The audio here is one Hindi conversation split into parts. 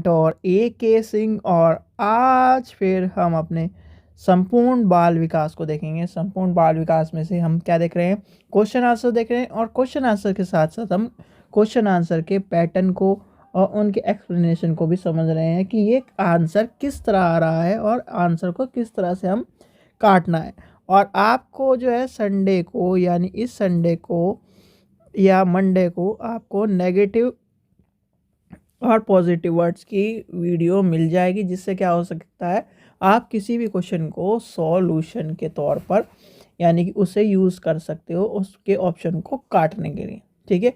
और ए के सिंह। और आज फिर हम अपने संपूर्ण बाल विकास को देखेंगे। संपूर्ण बाल विकास में से हम क्या देख रहे हैं, क्वेश्चन आंसर देख रहे हैं, और क्वेश्चन आंसर के साथ साथ हम क्वेश्चन आंसर के पैटर्न को और उनके एक्सप्लेनेशन को भी समझ रहे हैं कि ये आंसर किस तरह आ रहा है और आंसर को किस तरह से हम काटना है। और आपको जो है संडे को, यानी इस संडे को या मंडे को, आपको नेगेटिव और पॉजिटिव वर्ड्स की वीडियो मिल जाएगी, जिससे क्या हो सकता है, आप किसी भी क्वेश्चन को सॉल्यूशन के तौर पर, यानी कि उसे यूज़ कर सकते हो उसके ऑप्शन को काटने के लिए। ठीक है,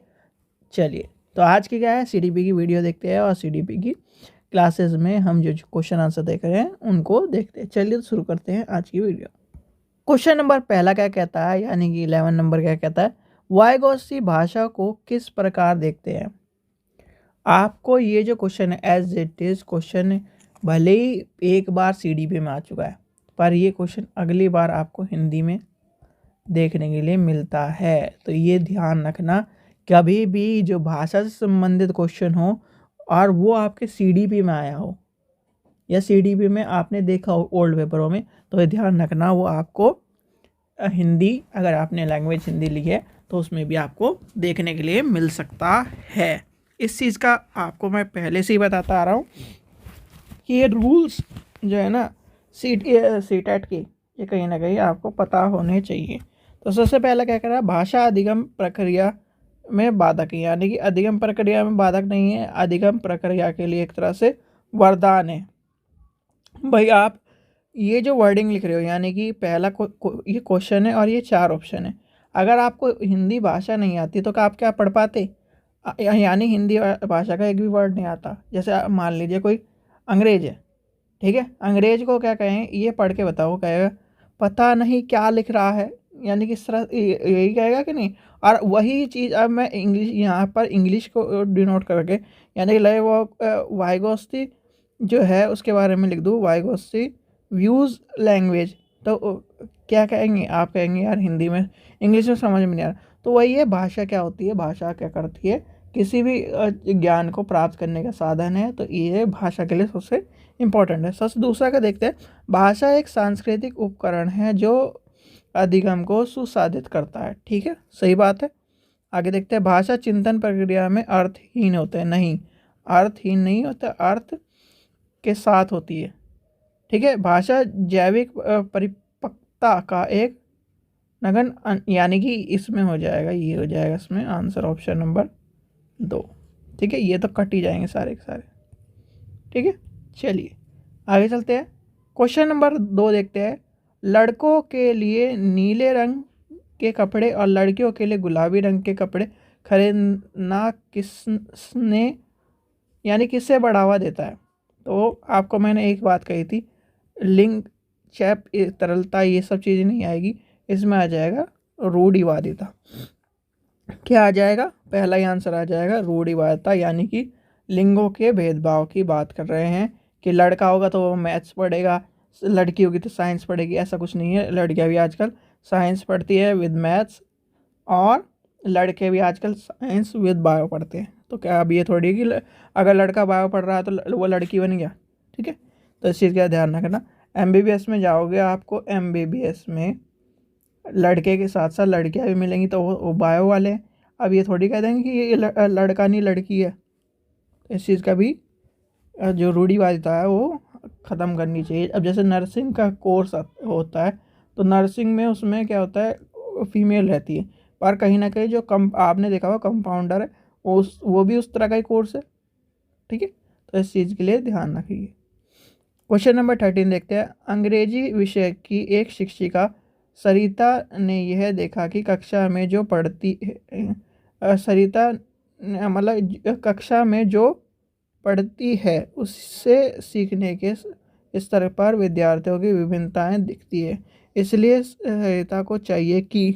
चलिए तो आज की क्या है, सीडीपी की वीडियो देखते हैं और सीडीपी की क्लासेस में हम जो क्वेश्चन आंसर देख रहे हैं उनको देखते हैं। चलिए तो शुरू करते हैं आज की वीडियो। क्वेश्चन नंबर पहला क्या कहता है, यानी कि 11 नंबर क्या कहता है, वायगोत्सी भाषा को किस प्रकार देखते हैं। आपको ये जो क्वेश्चन है एज इट इज क्वेश्चन भले ही एक बार सीडीपी में आ चुका है, पर ये क्वेश्चन अगली बार आपको हिंदी में देखने के लिए मिलता है। तो ये ध्यान रखना, कभी भी जो भाषा से संबंधित क्वेश्चन हो और वो आपके सीडीपी में आया हो या सीडीपी में आपने देखा हो ओल्ड पेपरों में, तो ये ध्यान रखना वो आपको हिंदी, अगर आपने लैंग्वेज हिंदी ली है तो उसमें भी आपको देखने के लिए मिल सकता है। इस चीज़ का आपको मैं पहले से ही बताता आ रहा हूँ कि ये रूल्स जो है ना सीटेट के, ये कहीं ना कहीं आपको पता होने चाहिए। तो सबसे पहला क्या करा, भाषा अधिगम प्रक्रिया में बाधक है, यानी कि अधिगम प्रक्रिया में बाधक नहीं है, अधिगम प्रक्रिया के लिए एक तरह से वरदान है। भाई आप ये जो वर्डिंग लिख रहे हो, यानी कि पहला ये क्वेश्चन है और ये 4 ऑप्शन है। अगर आपको हिंदी भाषा नहीं आती तो क्या आप क्या पढ़ पाते, यानी हिंदी भाषा का एक भी वर्ड नहीं आता। जैसे मान लीजिए कोई अंग्रेज है, ठीक है, अंग्रेज को क्या कहें, ये पढ़ के बताओ, कहेगा पता नहीं क्या लिख रहा है, यानी कि इस तरह यही कहेगा कि नहीं। और वही चीज़ अब मैं इंग्लिश, यहाँ पर इंग्लिश को डिनोट करके, यानी कि लय वो वाइगोत्सी जो है उसके बारे में लिख दूँ, वाइगोत्सी व्यूज़ लैंग्वेज, तो क्या कहेंगे आप, कहेंगे यार हिंदी में, इंग्लिश में समझ में नहीं आ रहा। तो वही है, भाषा क्या होती है, भाषा क्या करती है, किसी भी ज्ञान को प्राप्त करने का साधन है। तो ये भाषा के लिए सबसे इम्पोर्टेंट है। सबसे दूसरा का देखते हैं, भाषा एक सांस्कृतिक उपकरण है जो अधिगम को सुसाधित करता है। ठीक है, सही बात है। आगे देखते हैं, भाषा चिंतन प्रक्रिया में अर्थहीन होते हैं, नहीं, अर्थहीन नहीं होता, अर्थ के साथ होती है। ठीक है, भाषा जैविक परिपक्वता का एक नगन यानी कि इसमें हो जाएगा, ये हो जाएगा इसमें आंसर ऑप्शन नंबर 2। ठीक है, ये तो कट ही जाएंगे सारे के सारे। ठीक है, चलिए आगे चलते हैं। क्वेश्चन नंबर 2 देखते हैं, लड़कों के लिए नीले रंग के कपड़े और लड़कियों के लिए गुलाबी रंग के कपड़े खरीदना किसने, यानी किससे बढ़ावा देता है। तो आपको मैंने एक बात कही थी, लिंग, चैप, तरलता, ये सब चीज़ें नहीं आएगी, इसमें आ जाएगा रूढ़िवादिता। क्या आ जाएगा, पहला ही आंसर आ जाएगा रूढ़िवादिता, यानी कि लिंगों के भेदभाव की बात कर रहे हैं कि लड़का होगा तो वो मैथ्स पढ़ेगा, लड़की होगी तो साइंस पढ़ेगी, ऐसा कुछ नहीं है। लड़कियां भी आजकल साइंस पढ़ती है विद मैथ्स, और लड़के भी आजकल साइंस विद बायो पढ़ते हैं। तो क्या अब ये थोड़ी है कि अगर लड़का बायो पढ़ रहा है तो वो लड़की बन गया। ठीक है, तो इस चीज़ का ध्यान रखना। एमबीबीएस में जाओगे, आपको एमबीबीएस में लड़के के साथ साथ लड़कियां भी मिलेंगी, तो वो बायो वाले हैं। अब ये थोड़ी कह देंगे कि ये लड़का नहीं लड़की है। तो इस चीज़ का भी जो रूढ़िवादिता है वो ख़त्म करनी चाहिए। अब जैसे नर्सिंग का कोर्स होता है, तो नर्सिंग में उसमें क्या होता है, फीमेल रहती है, पर कहीं ना कहीं जो कम आपने देखा हुआ कंपाउंडर है, वो भी उस तरह का ही कोर्स है। ठीक है, तो इस चीज़ के लिए ध्यान रखिए। क्वेश्चन नंबर 13 देखते हैं, अंग्रेजी विषय की एक शिक्षिका सरिता ने यह देखा कि कक्षा में जो पढ़ती है, सरिता मतलब कक्षा में जो पढ़ती है उससे सीखने के स्तर पर विद्यार्थियों की विभिन्नताएं दिखती है। इसलिए सरिता को चाहिए कि,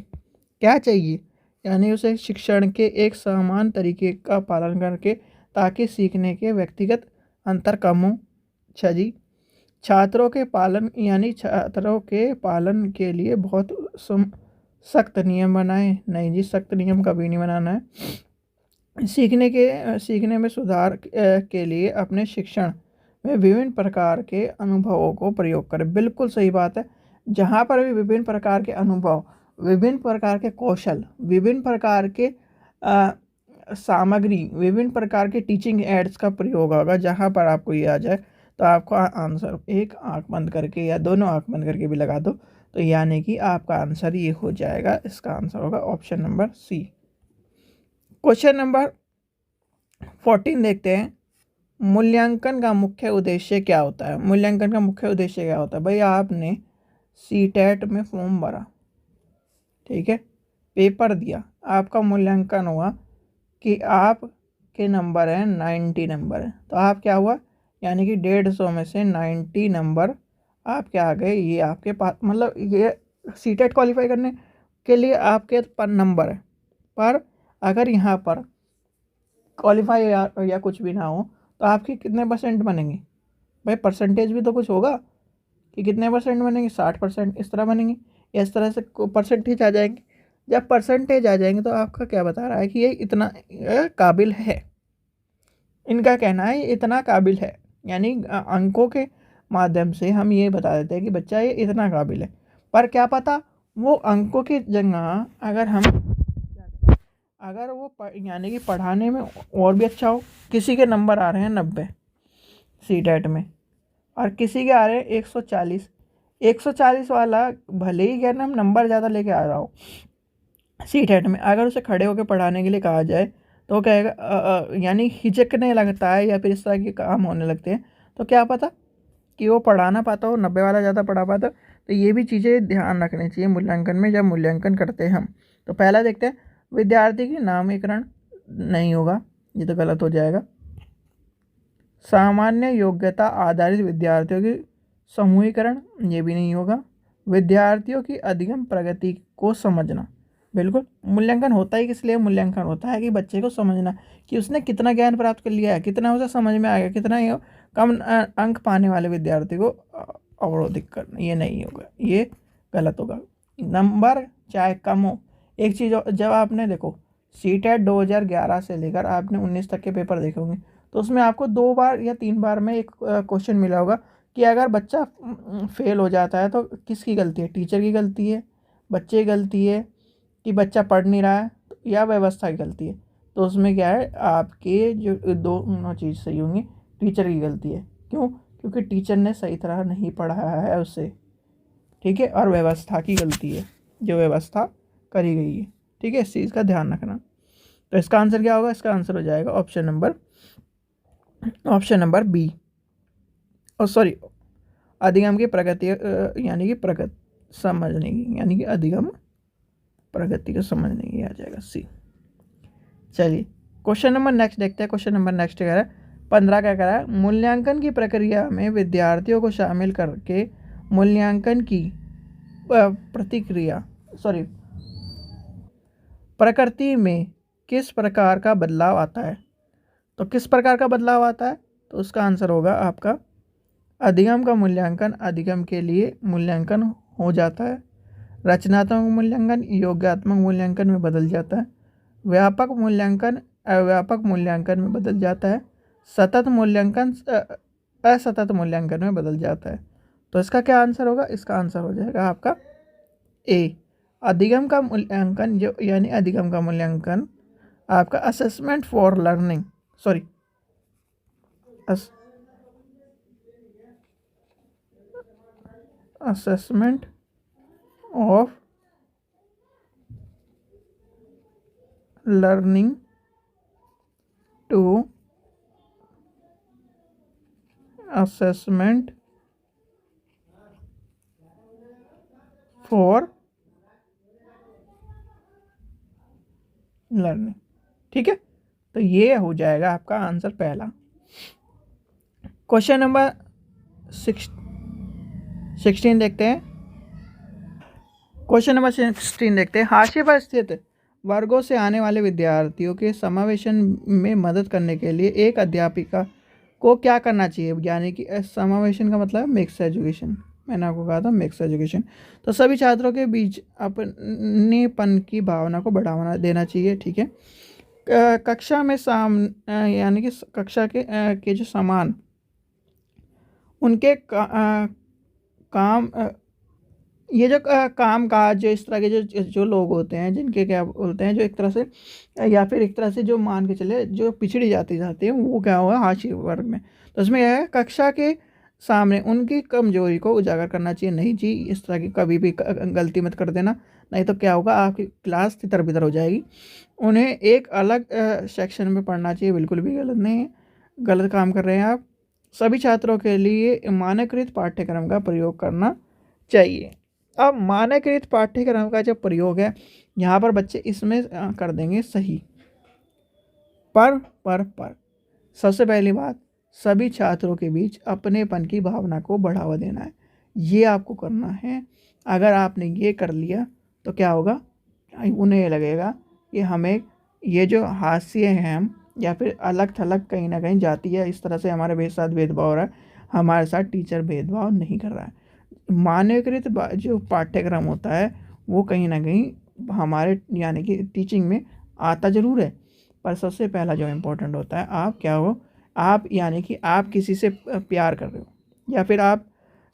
क्या चाहिए, यानी उसे शिक्षण के एक समान तरीके का पालन करके, ताकि सीखने के व्यक्तिगत अंतर कम हो। अच्छा जी, छात्रों के पालन, यानी छात्रों के पालन के लिए बहुत सख्त नियम बनाए, नहीं जी, सख्त नियम कभी नहीं बनाना है। सीखने में सुधार के लिए अपने शिक्षण में विभिन्न प्रकार के अनुभवों को प्रयोग करें। बिल्कुल सही बात है। जहाँ पर भी विभिन्न प्रकार के अनुभव, विभिन्न प्रकार के कौशल, विभिन्न प्रकार के सामग्री, विभिन्न प्रकार के टीचिंग एड्स का प्रयोग होगा, जहाँ पर आपको ये आ जाए तो आपका आंसर एक आंख बंद करके या दोनों आंख बंद करके भी लगा दो तो यानी कि आपका आंसर ये हो जाएगा। इसका आंसर होगा option number C. Question number 14 देखते हैं। मूल्यांकन का मुख्य उद्देश्य क्या होता है? मूल्यांकन का मुख्य उद्देश्य क्या होता है? भाई आपने सीटेट में फॉर्म भरा, ठीक है, पेपर दिया, आपका मूल्यांकन हुआ कि आपके नंबर हैं 90 नंबर है, तो आप क्या हुआ, यानी कि 150 में से 90 नंबर आपके आ गए। ये आपके पास मतलब ये सीटेट क्वालिफाई करने के लिए आपके पर नंबर है। पर अगर यहाँ पर क्वालिफाई या कुछ भी ना हो तो आपके कितने परसेंट बनेंगे? भाई परसेंटेज भी तो कुछ होगा कि कितने परसेंट बनेंगे, 60% इस तरह बनेंगे या इस तरह से परसेंटेज आ जाएंगे। जब परसेंटेज आ जाएंगे तो आपका क्या बता रहा है कि ये इतना काबिल है। इनका कहना है ये इतना काबिल है, यानी अंकों के माध्यम से हम ये बता देते हैं कि बच्चा ये इतना काबिल है। पर क्या पता वो अंकों की जगह अगर वो यानी कि पढ़ाने में और भी अच्छा हो। किसी के नंबर आ रहे हैं 90 सीटेट में और किसी के आ रहे हैं 140। 140 वाला भले ही कहना हम नंबर ज़्यादा लेके आ रहा हो सीटेट में, अगर उसे खड़े होकर पढ़ाने के लिए कहा जाए तो कहेगा यानी हिचकने लगता है या फिर इस तरह के काम होने लगते हैं। तो क्या पता कि वो पढ़ा ना पाता हो, 90 वाला ज़्यादा पढ़ा पाता। तो ये भी चीज़ें ध्यान रखनी चाहिए मूल्यांकन में जब मूल्यांकन करते हैं हम। तो पहला देखते हैं, विद्यार्थी की नामकरण नहीं होगा, ये तो गलत हो जाएगा। सामान्य योग्यता आधारित विद्यार्थियों की समूहीकरण, ये भी नहीं होगा। विद्यार्थियों की अधिगम प्रगति को समझना, बिल्कुल। मूल्यांकन होता ही किस लिए? मूल्यांकन होता है कि बच्चे को समझना कि उसने कितना ज्ञान प्राप्त कर लिया है, कितना उसे समझ में आ गया, कितना कम अंक पाने वाले विद्यार्थी को अवरोधित करना, ये नहीं होगा, ये गलत होगा। नंबर चाहे कम हो, एक चीज़ जब आपने देखो सीटेट 2011 से लेकर आपने 19 तक के पेपर देखे होंगे तो उसमें आपको 2 बार या 3 बार में एक क्वेश्चन मिला होगा कि अगर बच्चा फेल हो जाता है तो किसकी गलती है? टीचर की गलती है, बच्चे की गलती है, कि बच्चा पढ़ नहीं रहा है, या व्यवस्था की गलती है? तो उसमें क्या है, आपके जो दोनों चीज़ सही होंगी। टीचर की गलती है, क्यों? क्योंकि टीचर ने सही तरह नहीं पढ़ाया है उससे, ठीक है। और व्यवस्था की गलती है, जो व्यवस्था करी गई है, ठीक है। इस चीज़ का ध्यान रखना। तो इसका आंसर क्या होगा? इसका आंसर हो जाएगा ऑप्शन नंबर बी। और सॉरी, अधिगम की प्रगति यानी कि प्रगति समझने की, यानी कि अधिगम प्रगति को समझने की आ जाएगा सी। चलिए क्वेश्चन नंबर नेक्स्ट देखते हैं। क्वेश्चन नंबर नेक्स्ट कह रहा है 15 क्या कह रहा है, मूल्यांकन की प्रक्रिया में विद्यार्थियों को शामिल करके मूल्यांकन की प्रकृति में किस प्रकार का बदलाव आता है? तो किस प्रकार का बदलाव आता है? तो उसका आंसर होगा आपका अधिगम का मूल्यांकन अधिगम के लिए मूल्यांकन हो जाता है। रचनात्मक मूल्यांकन योगात्मक मूल्यांकन में बदल जाता है। व्यापक मूल्यांकन अव्यापक मूल्यांकन में बदल जाता है। सतत मूल्यांकन असतत मूल्यांकन में बदल जाता है। तो इसका क्या आंसर होगा? इसका आंसर हो जाएगा आपका ए। अधिगम का मूल्यांकन जो यानी अधिगम का मूल्यांकन आपका assessment for learning assessment of learning to assessment for learning, ठीक है। तो ये हो जाएगा आपका आंसर पहला। क्वेश्चन नंबर 16 देखते हैं। क्वेश्चन नंबर 16 देखते हैं, हाशिए पर स्थित वर्गों से आने वाले विद्यार्थियों के समावेशन में मदद करने के लिए एक अध्यापिका को क्या करना चाहिए? यानी कि समावेशन का मतलब मिक्स एजुकेशन, मैंने आपको कहा था मिक्स एजुकेशन। तो सभी छात्रों के बीच अपनेपन की भावना को बढ़ावा देना चाहिए, ठीक है। कक्षा में यानी कि कक्षा के जो सामान उनके काम ये जो काम काज जो इस तरह के जो जो लोग होते हैं जिनके क्या बोलते हैं जो एक तरह से या फिर एक तरह से जो मान के चले जो पिछड़ी जाती जाती है वो क्या होगा हाशिए वर्ग में। तो इसमें क्या है कक्षा के सामने उनकी कमजोरी को उजागर करना चाहिए। नहीं जी इस तरह की कभी भी गलती मत कर देना, नहीं तो क्या होगा आपकी क्लास तितर बितर हो जाएगी। उन्हें एक अलग सेक्शन में पढ़ना चाहिए, बिल्कुल भी गलत नहीं है, गलत काम कर रहे हैं आप। सभी छात्रों के लिए मानकीकृत पाठ्यक्रम का प्रयोग करना चाहिए। अब मानकीकृत पाठ्यक्रम का जो प्रयोग है यहाँ पर बच्चे इसमें कर देंगे सही। पर सबसे पहली बात, सभी छात्रों के बीच अपनेपन की भावना को बढ़ावा देना है, ये आपको करना है। अगर आपने ये कर लिया तो क्या होगा, उन्हें लगेगा कि हमें ये जो हास्य है हम या फिर अलग थलग कहीं ना कहीं जाती है, इस तरह से हमारे साथ भेदभाव हो रहा है, हमारे साथ टीचर भेदभाव नहीं कर रहा है। मानकीकृत जो पाठ्यक्रम होता है वो कहीं ना कहीं हमारे यानी कि टीचिंग में आता ज़रूर है, पर सबसे पहला जो इम्पोर्टेंट होता है आप क्या हो, आप यानी कि आप किसी से प्यार कर रहे हो या फिर आप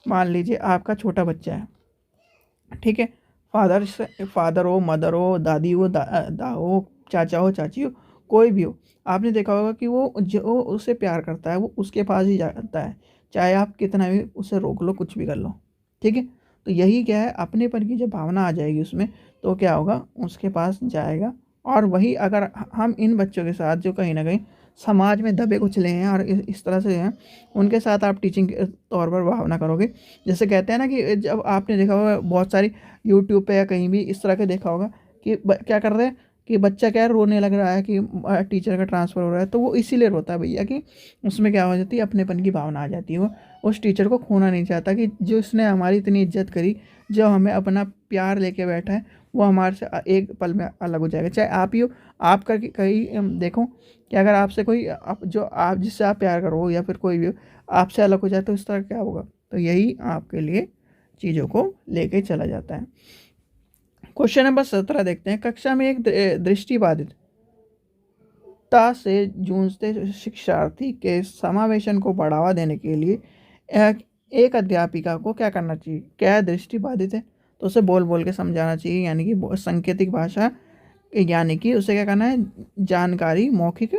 मान लीजिए आपका छोटा बच्चा है, ठीक है, फादर हो, मदर हो, दादी हो, दा हो, चाचा हो, चाची हो, कोई भी हो, आपने देखा होगा कि वो जो उससे प्यार करता है वो उसके पास ही जाता है, चाहे आप कितना भी उसे रोक लो, कुछ भी कर लो, ठीक है। तो यही क्या है, अपनेपन की जब भावना आ जाएगी उसमें तो क्या होगा, उसके पास जाएगा। और वही अगर हम इन बच्चों के साथ जो कहीं ना कहीं समाज में दबे कुचले हैं और इस तरह से हैं, उनके साथ आप टीचिंग के तौर पर भावना करोगे। जैसे कहते हैं ना कि जब आपने देखा होगा बहुत सारी यूट्यूब पे या कहीं भी इस तरह के देखा होगा कि क्या कर रहे हैं कि बच्चा क्या रोने लग रहा है कि टीचर का ट्रांसफ़र हो रहा है, तो वो इसीलिए रोता है भैया कि उसमें क्या हो जाती है, अपनेपन की भावना आ जाती है। वो उस टीचर को खोना नहीं चाहता कि जो उसने हमारी इतनी इज्जत करी, जो हमें अपना प्यार लेके बैठा है, वो हमारे से एक पल में अलग हो जाएगा। चाहे आप ही हो, आप करके कहीं देखो कि अगर आपसे कोई जो आप जिससे आप प्यार करो या फिर कोई भी हो आपसे अलग हो जाए तो इस तरह क्या होगा। तो यही आपके लिए चीज़ों को लेके चला जाता है। क्वेश्चन नंबर 17 देखते हैं। कक्षा में एक दृष्टिबाधितता से जूझते शिक्षार्थी के समावेशन को बढ़ावा देने के लिए एक अध्यापिका को क्या करना चाहिए। क्या दृष्टिबाधित है तो उसे बोल बोल के समझाना चाहिए, यानी कि सांकेतिक भाषा, यानी कि उसे क्या करना है, जानकारी मौखिक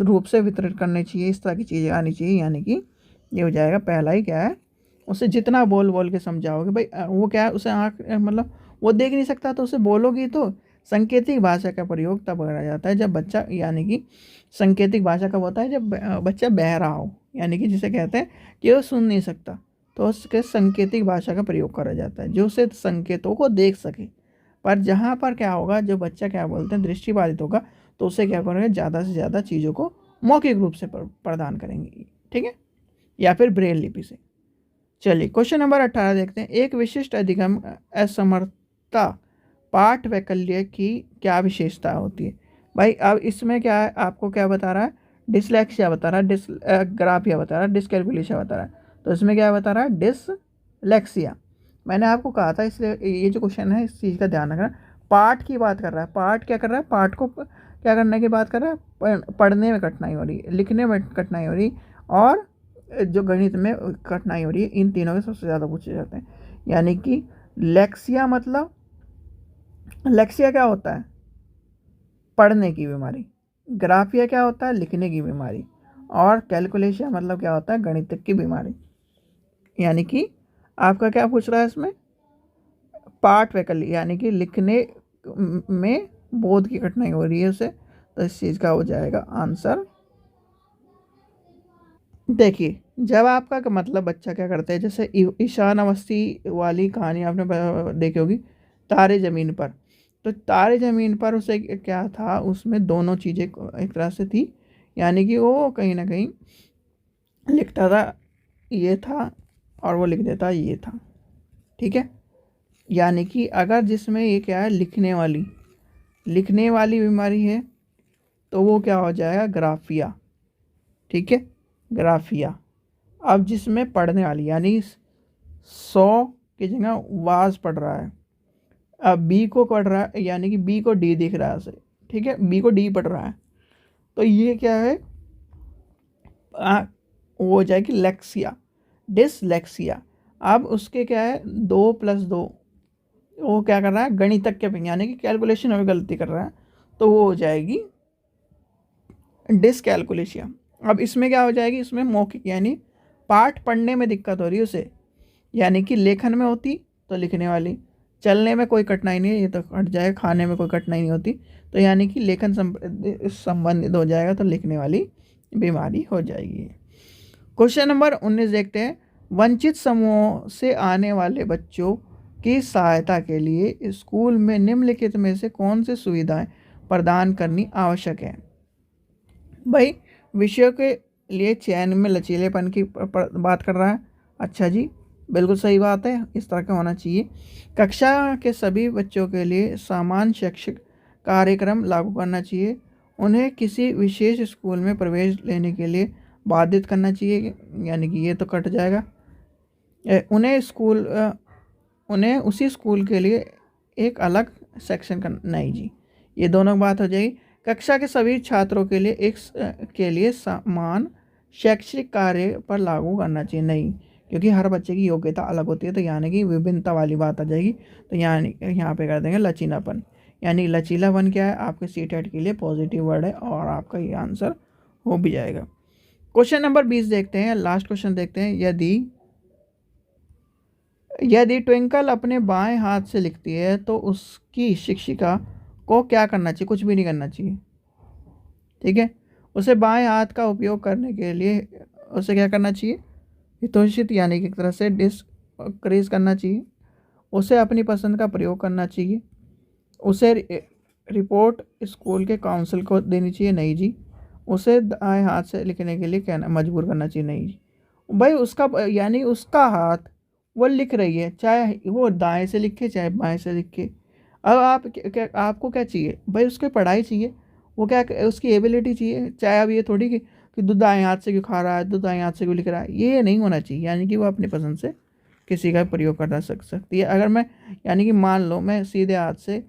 रूप से वितरित करनी चाहिए, इस तरह की चीज़ें आनी चाहिए। यानी कि ये हो जाएगा पहला ही क्या है, उसे जितना बोल बोल के समझाओगे भाई वो क्या है, उसे आँख मतलब वो देख नहीं सकता तो उसे बोलोगी तो। सांकेतिक भाषा का प्रयोग तब करा जाता है जब बच्चा, यानी कि सांकेतिक भाषा कब होता है, जब बच्चा बहरा हो, यानी कि जिसे कहते हैं कि वो सुन नहीं सकता, तो उसके सांकेतिक भाषा का प्रयोग करा जाता है जो उसे संकेतों को देख सके। पर जहाँ पर क्या होगा, जो बच्चा क्या बोलते हैं दृष्टिबाधित होगा, तो उसे क्या करेंगे, ज़्यादा से ज़्यादा चीज़ों को मौखिक रूप से प्रदान करेंगे, ठीक है, या फिर ब्रेल लिपि से। चलिए क्वेश्चन नंबर 18 देखते हैं। एक विशिष्ट अधिगम असमर्थता पाठ वैकल्य की क्या विशेषता होती है। भाई अब इसमें क्या है, आपको क्या बता रहा है, डिसलेक्सिया बता रहा है, डिसग्राफिया बता रहा है, डिसकैलकुलेशन बता रहा है। तो इसमें क्या बता रहा है, डिसलेक्सिया। मैंने आपको कहा था, इसलिए ये जो क्वेश्चन है इस चीज़ का ध्यान रखना। पाठ की बात कर रहा है, पाठ क्या कर रहा है, पाठ को क्या करने की बात कर रहा है, पढ़ने में कठिनाई हो रही है, लिखने में कठिनाई हो रही, और जो गणित में कठिनाई हो रही है, इन तीनों के सबसे ज़्यादा पूछे जाते हैं। यानी कि लेक्सिया मतलब, लेक्सिया क्या होता है, पढ़ने की बीमारी, ग्राफिया क्या होता है, लिखने की बीमारी, और कैलकुलेशन मतलब क्या होता है, गणित की बीमारी। यानी कि आपका क्या पूछ रहा है इसमें, पाठ वैकल्य, यानी कि लिखने में बोध की कठिनाई हो रही है उसे, तो इस चीज़ का हो जाएगा आंसर। देखिए जब आपका मतलब बच्चा क्या करता है, जैसे ईशान अवस्थी वाली कहानी आपने देखी होगी, तारे ज़मीन पर। तो तारे ज़मीन पर उसे क्या था, उसमें दोनों चीज़ें एक तरह से थी, यानी कि वो कहीं ना कहीं लिखता था ये था और वो लिख देता ये था, ठीक है। यानी कि अगर जिसमें ये क्या है, लिखने वाली बीमारी है तो वो क्या हो जाएगा, ग्राफिया, ठीक है, ग्राफिया। अब जिसमें पढ़ने वाली, यानी 100 की जगह वाज पढ़ रहा है, अब बी को पढ़ रहा है, यानी कि बी को डी दिख रहा है उसे, ठीक है, बी को डी पढ़ रहा है, तो ये क्या है, वो हो जाएगी लेक्सिया, डिसलेक्सिया। अब उसके क्या है 2+2, वो क्या कर रहा है गणितज्ञ पे यानी कि कैलकुलेशन में गलती कर रहा है, तो वो हो जाएगी डिसकैलकुलेशिया। अब इसमें क्या हो जाएगी, इसमें मौखिक यानी पाठ पढ़ने में दिक्कत हो रही है उसे, यानी कि लेखन में होती तो लिखने वाली, चलने में कोई कठिनाई नहीं है ये तो हट जाएगा, खाने में कोई कठिनाई नहीं होती तो यानी कि लेखन संबंधित हो जाएगा तो लिखने वाली बीमारी हो जाएगी। क्वेश्चन नंबर 19 देखते हैं, वंचित समूहों से आने वाले बच्चों की सहायता के लिए स्कूल में निम्नलिखित में से कौन सी सुविधाएं प्रदान करनी आवश्यक है। भाई विषयों के लिए चयन में लचीलेपन की बात कर रहा है, अच्छा जी बिल्कुल सही बात है, इस तरह का होना चाहिए। कक्षा के सभी बच्चों के लिए समान शैक्षिक कार्यक्रम लागू करना चाहिए, उन्हें किसी विशेष स्कूल में प्रवेश लेने के लिए बाधित करना चाहिए, यानी कि ये तो कट जाएगा। उन्हें उसी स्कूल के लिए एक अलग सेक्शन करना, नहीं जी ये दोनों बात हो जाएगी। कक्षा के सभी छात्रों के लिए समान शैक्षिक कार्य पर लागू करना चाहिए, नहीं, क्योंकि हर बच्चे की योग्यता अलग होती है तो यानी कि विभिन्नता वाली बात आ जाएगी, तो यहाँ पे कर देंगे लचीलापन, यानी लचीलापन क्या है आपके सीटेट के लिए पॉजिटिव वर्ड है और आपका ये आंसर हो भी जाएगा। क्वेश्चन नंबर 20 देखते हैं, लास्ट क्वेश्चन देखते हैं, यदि ट्विंकल अपने बाएं हाथ से लिखती है तो उसकी शिक्षिका को क्या करना चाहिए, कुछ भी नहीं करना चाहिए, ठीक है, उसे बाएं हाथ का उपयोग करने के लिए उसे क्या करना चाहिए, हितोषित यानी कि एक तरह से डिस्करेज करना चाहिए, उसे अपनी पसंद का प्रयोग करना चाहिए, उसे रिपोर्ट स्कूल के काउंसिल को देनी चाहिए, नहीं जी, उसे दाएं हाथ से लिखने के लिए कहना मजबूर करना चाहिए, नहीं जी। भाई उसका यानी उसका हाथ वो लिख रही है, चाहे वो दाएं से लिखे चाहे बाएं से लिखे, अब आपको क्या चाहिए भाई, उसको पढ़ाई चाहिए, वो क्या उसकी एबिलिटी चाहिए, चाहे अब ये थोड़ी कि दूध दाएं हाथ से क्यों खा रहा है, दूध दाएं हाथ से क्यों लिख रहा है, ये नहीं होना चाहिए, यानी कि वो अपनी पसंद से किसी का प्रयोग कर सकती है। अगर मैं यानी कि मान लो मैं सीधे हाथ से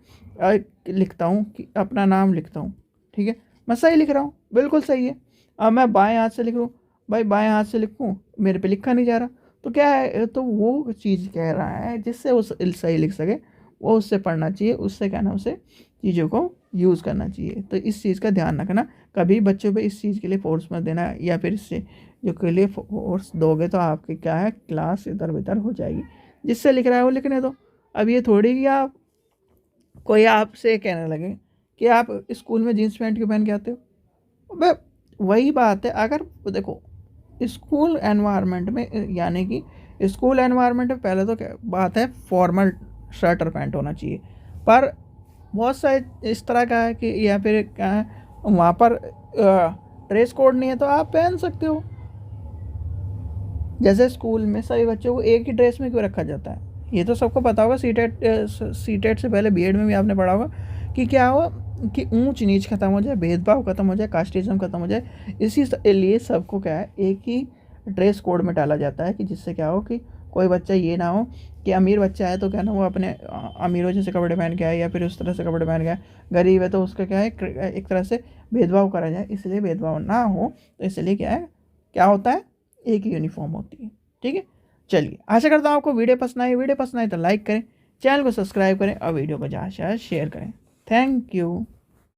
लिखता हूँ कि अपना नाम लिखता हूँ, ठीक है, मैं सही लिख रहा हूँ, बिल्कुल सही है। अब मैं बाएं हाथ से लिख रहा हूँ, भाई बाएं हाथ से लिखूँ, मेरे पे लिखा नहीं जा रहा, तो क्या है, तो वो चीज़ कह रहा है जिससे वो सही लिख सके, वो उससे पढ़ना चाहिए, उससे कहना उसे चीज़ों को यूज़ करना चाहिए। तो इस चीज़ का ध्यान रखना, कभी बच्चों पे इस चीज़ के लिए फोर्स मत देना, या फिर इससे जो के लिए फोर्स दोगे तो आपकी क्या है क्लास इधर उधर हो जाएगी, जिससे लिख रहा है वो लिखने दो। अब ये थोड़ी कि आप कोई आपसे कहने लगे कि आप स्कूल में जीन्स पैंट क्यों पहन के आते हो, भाई वही बात है, अगर देखो स्कूल एनवायरनमेंट में, यानी कि स्कूल एनवायरनमेंट में पहले तो क्या बात है फॉर्मल शर्ट और पैंट होना चाहिए, पर बहुत सारे इस तरह का है कि या फिर क्या है वहाँ पर ड्रेस कोड नहीं है तो आप पहन सकते हो, जैसे स्कूल में सभी बच्चों को एक ही ड्रेस में क्यों रखा जाता है, ये तो सबको पता होगा, सीटेट से पहले बीएड में भी आपने पढ़ा होगा कि क्या हो कि ऊंच नीच खत्म हो जाए, भेदभाव खत्म हो जाए, कास्टिज्म खत्म हो जाए, इसी लिए सबको क्या है एक ही ड्रेस कोड में डाला जाता है कि जिससे क्या हो कि कोई बच्चा ये ना हो कि अमीर बच्चा है तो क्या ना वो अपने अमीरों जैसे कपड़े पहन के आए या फिर उस तरह से कपड़े पहन के आए, गरीब है तो उसका क्या है एक तरह से भेदभाव करा जाए, इसलिए भेदभाव ना हो तो इसलिए क्या है क्या होता है एक ही यूनिफॉर्म होती है, ठीक है। चलिए आशा करता हूँ आपको वीडियो पसंद आई तो लाइक करें, चैनल को सब्सक्राइब करें और वीडियो को ज़्यादा से ज़्यादा शेयर करें। Thank you.